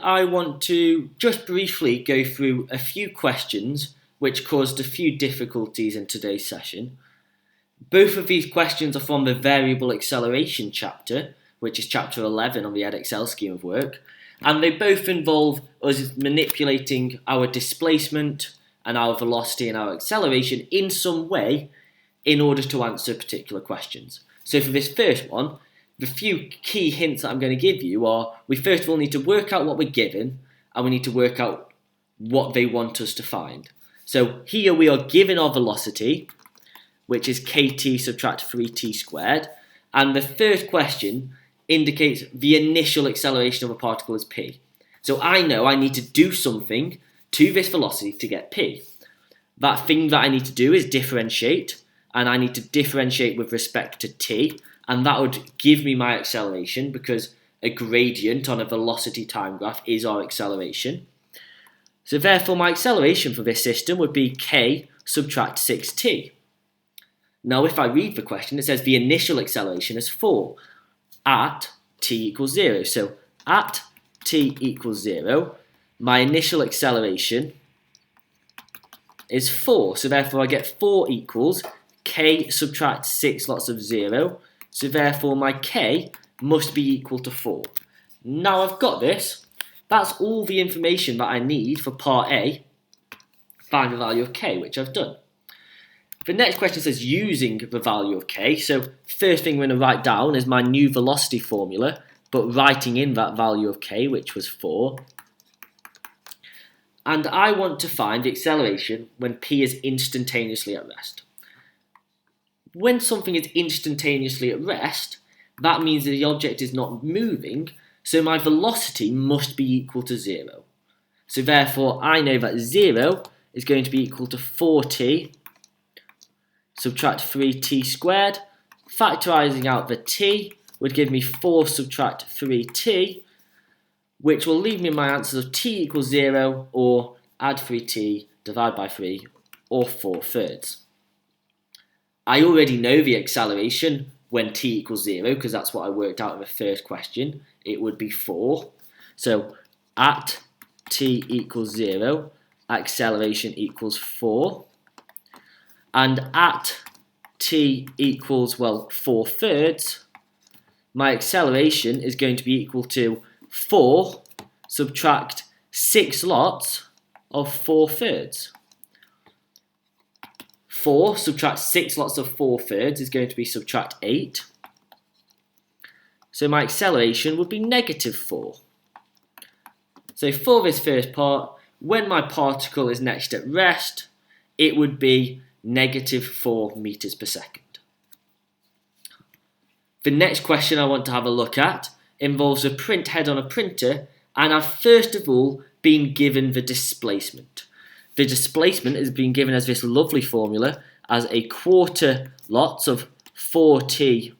I want to just briefly go through a few questions which caused a few difficulties in today's session. Both of these questions are from the variable acceleration chapter, which is chapter 11 on the Edexcel scheme of work, and they both involve us manipulating our displacement and our velocity and our acceleration in some way in order to answer particular questions. So for this first one, the few key hints that I'm going to give you are, we first of all need to work out what we're given, and we need to work out what they want us to find. So here we are given our velocity, which is kt subtract 3t squared, and the first question indicates the initial acceleration of a particle is p. So I know I need to do something to this velocity to get p. That thing that I need to do is differentiate, and I need to differentiate with respect to t, and that would give me my acceleration because a gradient on a velocity time graph is our acceleration. So therefore my acceleration for this system would be k subtract 6t. Now if I read the question, it says the initial acceleration is 4 at t equals 0. So at t equals 0, my initial acceleration is 4. So therefore I get 4 equals k subtract 6 lots of 0. So therefore my k must be equal to 4. Now I've got this. That's all the information that I need for part A. Find the value of k, which I've done. The next question says using the value of k. So first thing we're going to write down is my new velocity formula, but writing in that value of k, which was 4. And I want to find the acceleration when p is instantaneously at rest. When something is instantaneously at rest, that means that the object is not moving, so my velocity must be equal to 0. So therefore I know that 0 is going to be equal to 4t subtract 3t squared. Factorising out the t would give me 4 subtract 3t, which will leave me my answers of t equals 0, or add 3t, divide by 3, or 4/3. I already know the acceleration when t equals 0, because that's what I worked out in the first question. It would be 4. So at t equals 0, acceleration equals 4. And at t equals, 4/3, my acceleration is going to be equal to 4 subtract 6 lots of 4/3. 4 subtract 6 lots of 4/3 is going to be subtract 8. So my acceleration would be negative 4. So for this first part, when my particle is next at rest, it would be negative 4 meters per second. The next question I want to have a look at involves a print head on a printer, and I've first of all been given the displacement. The displacement has been given as this lovely formula as a quarter lots of 4t,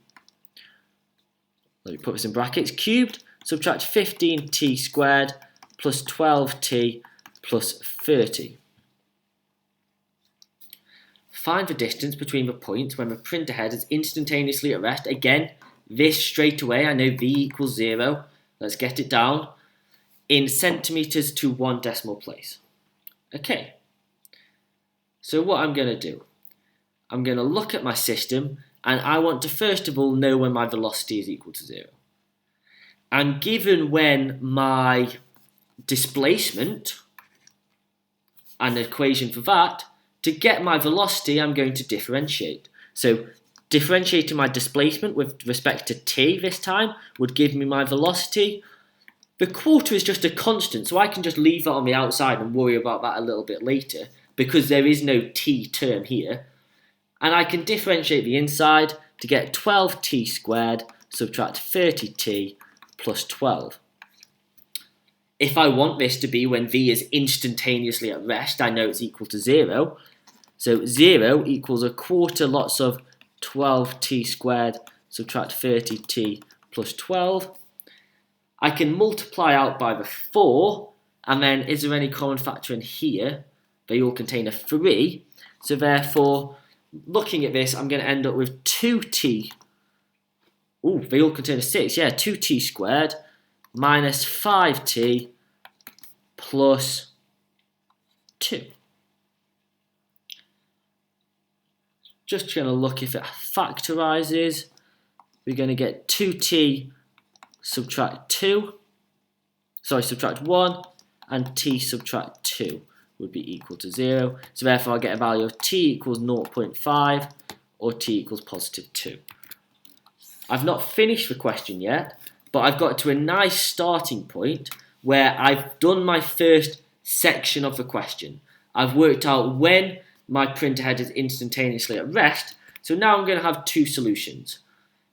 let me put this in brackets, cubed, subtract 15t squared plus 12t plus 30. Find the distance between the points when the printer head is instantaneously at rest. Again, this straight away, I know v equals 0. Let's get it down in centimetres to 1 decimal place. Okay, so what I'm going to do, I'm going to look at my system, and I want to first of all know when my velocity is equal to 0. And given when my displacement and the equation for that, to get my velocity I'm going to differentiate. So differentiating my displacement with respect to t this time would give me my velocity. The quarter is just a constant, so I can just leave that on the outside and worry about that a little bit later, because there is no t term here. And I can differentiate the inside to get 12t squared subtract 30t plus 12. If I want this to be when v is instantaneously at rest, I know it's equal to 0. So 0 equals a quarter lots of 12t squared subtract 30t plus 12. I can multiply out by the 4, and then is there any common factor in here? They all contain a 3, so therefore, looking at this, I'm going to end up with 2t. They all contain a 6, 2t squared minus 5t plus 2. Just going to look if it factorises. We're going to get 2t subtract 1, and t subtract 2 would be equal to 0. So therefore I get a value of t equals 0.5 or t equals positive 2. I've not finished the question yet, but I've got to a nice starting point where I've done my first section of the question. I've worked out when my printer head is instantaneously at rest, so now I'm going to have two solutions.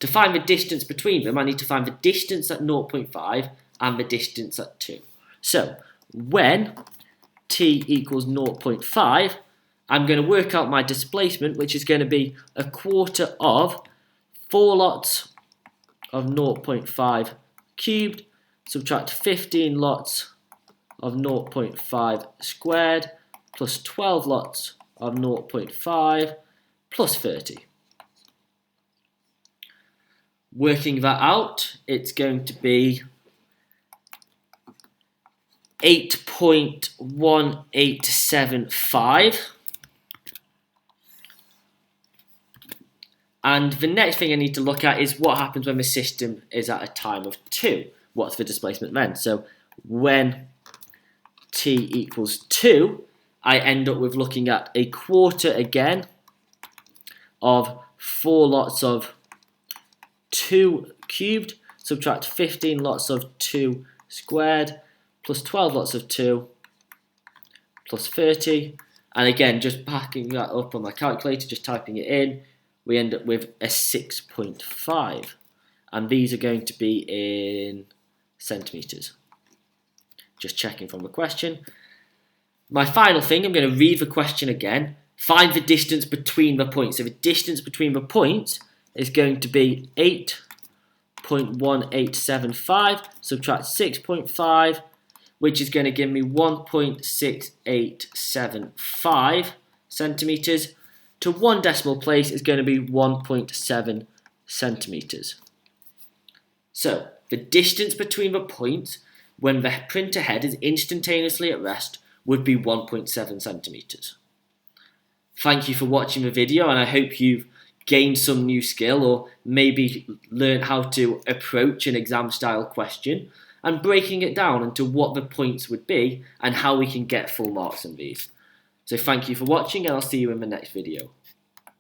To find the distance between them, I need to find the distance at 0.5 and the distance at 2. So, when t equals 0.5, I'm going to work out my displacement, which is going to be a quarter of 4 lots of 0.5 cubed, subtract 15 lots of 0.5 squared, plus 12 lots of 0.5 plus 30. Working that out, it's going to be 8.1875. And the next thing I need to look at is what happens when the system is at a time of 2. What's the displacement then? So when t equals 2, I end up with looking at a quarter again of 4 lots of 2 cubed, subtract 15 lots of 2 squared, plus 12 lots of 2, plus 30. And again, just backing that up on my calculator, just typing it in, we end up with a 6.5. And these are going to be in centimetres. Just checking from the question. My final thing, I'm going to read the question again. Find the distance between the points. So the distance between the points is going to be 8.1875, subtract 6.5, which is going to give me 1.6875 centimetres. To 1 decimal place is going to be 1.7 centimetres. So, the distance between the points when the printer head is instantaneously at rest would be 1.7 centimetres. Thank you for watching the video, and I hope you've gained some new skill or maybe learned how to approach an exam style question and breaking it down into what the points would be and how we can get full marks on these. So thank you for watching, and I'll see you in the next video.